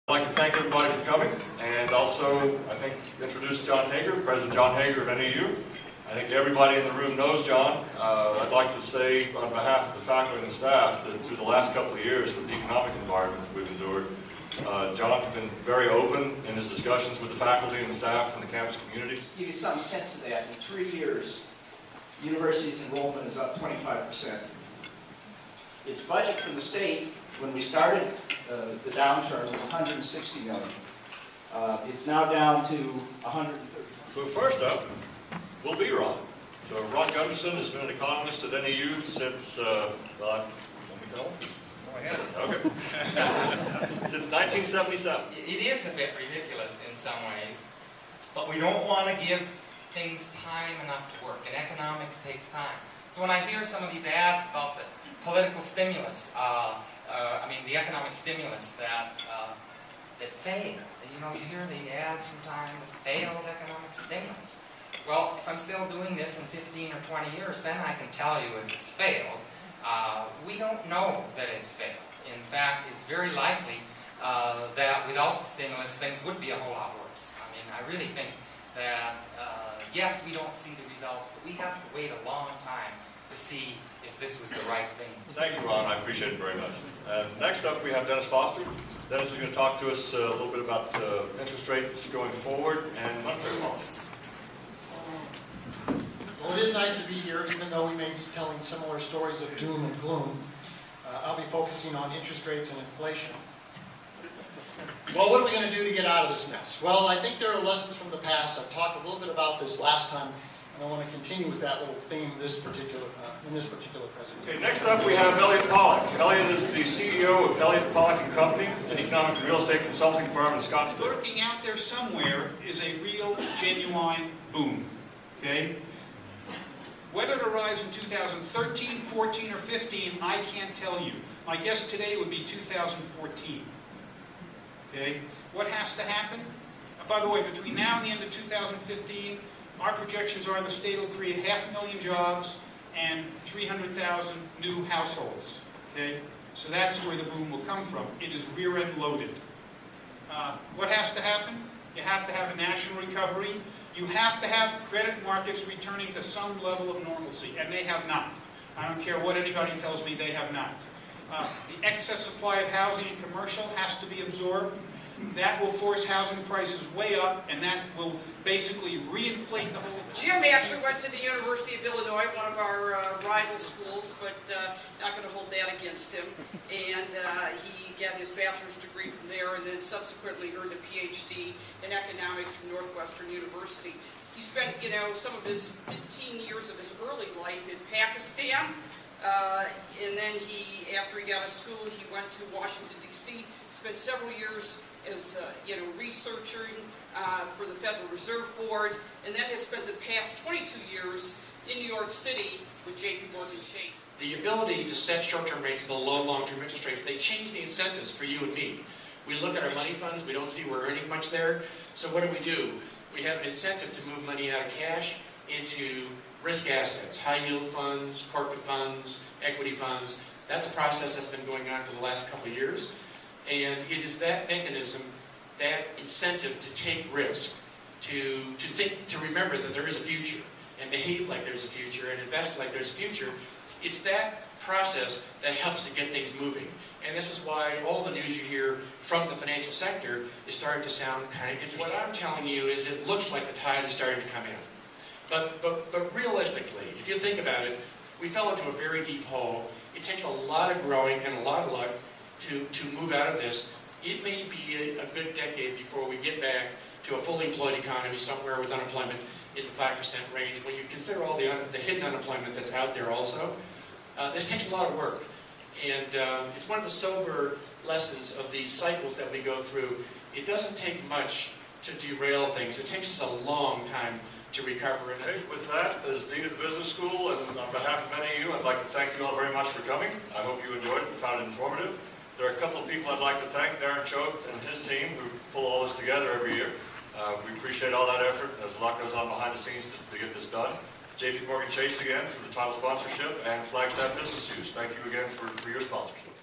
I'd like to thank everybody for coming, and also, I think, introduce John Haeger, President John Haeger of NAU. I think everybody in the room knows John. I'd like to say, on behalf of the faculty and the staff, that through the last couple of years with the economic environment that we've endured, John's been very open in his discussions with the faculty and the staff and the campus community. To give you some sense of that, in 3 years, the university's enrollment is up 25%. Its budget from the state, when we started the downturn, was $160 million. It's now down to $130. So first up, will be Ron. So Ron Gunderson has been an economist at NAU since, let me tell him? Okay. Since 1977. It is a bit ridiculous in some ways, but we don't want to give things time enough to work, and economics takes time. So when I hear some of these ads about the political stimulus, the economic stimulus that failed, you hear the ads from time, the failed economic stimulus. Well, if I'm still doing this in 15 or 20 years, then I can tell you if it's failed. We don't know that it's failed. In fact, it's very likely that without the stimulus, things would be a whole lot worse. I really think that, yes, we don't see the results, but we have to wait a long time to see if this was the right thing. Thank you, Ron. I appreciate it very much. Next up, we have Dennis Foster. Dennis is going to talk to us a little bit about interest rates going forward and monetary policy. Well, it is nice to be here, even though we may be telling similar stories of doom and gloom. I'll be focusing on interest rates and inflation. Well, what are we going to do to get out of this mess? Well, I think there are lessons from the past. I've talked a little bit about this last time, and I want to continue with that little theme in this particular presentation. Okay, next up we have Elliott Pollack. Elliott is the CEO of Elliott, Pollack & Company, an economic and real estate consulting firm in Scottsdale. Lurking out there somewhere is a real, genuine boom. Okay? Whether it arrives in 2013, 14, or 15, I can't tell you. My guess today would be 2014. Okay? What has to happen? By the way, between now and the end of 2015, our projections are the state will create 500,000 jobs and 300,000 new households. Okay? So that's where the boom will come from. It is rear-end loaded. What has to happen? You have to have a national recovery. You have to have credit markets returning to some level of normalcy, and they have not. I don't care what anybody tells me, they have not. The excess supply of housing and commercial has to be absorbed. That will force housing prices way up, and that will basically reinflate the whole... Jim actually went to the University of Illinois, one of our rival schools, but not going to hold that against him. And he got his bachelor's degree from there, and then subsequently earned a Ph.D. in economics from Northwestern University. He spent, some of his teen years of his early life in Pakistan. And then after he got out of school, he went to Washington, D.C., spent several years as, researching for the Federal Reserve Board, and then has spent the past 22 years in New York City with JPMorgan Chase. The ability to set short-term rates below long-term interest rates, they change the incentives for you and me. We look at our money funds, we don't see we're earning much there, so what do? We have an incentive to move money out of cash into risk assets, high-yield funds, corporate funds, equity funds. That's a process that's been going on for the last couple of years. And it is that mechanism, that incentive to take risk, to remember that there is a future, and behave like there's a future, and invest like there's a future. It's that process that helps to get things moving. And this is why all the news you hear from the financial sector is starting to sound kind of interesting. What I'm telling you is it looks like the tide is starting to come in. But realistically, if you think about it, we fell into a very deep hole. It takes a lot of growing and a lot of luck to move out of this. It may be a good decade before we get back to a fully employed economy somewhere with unemployment in the 5% range. When you consider all the hidden unemployment that's out there also, this takes a lot of work. And it's one of the sober lessons of these cycles that we go through. It doesn't take much to derail things. It takes us a long time to recover. Okay, with that, as Dean of the Business School and on behalf of NAU, I'd like to thank you all very much for coming. I hope you enjoyed it and found it informative. There are a couple of people I'd like to thank, Darren Choate and his team, who pull all this together every year. We appreciate all that effort, as a lot goes on behind the scenes to get this done. JPMorgan Chase again for the title sponsorship, and Flagstaff Business Use. Thank you again for your sponsorship.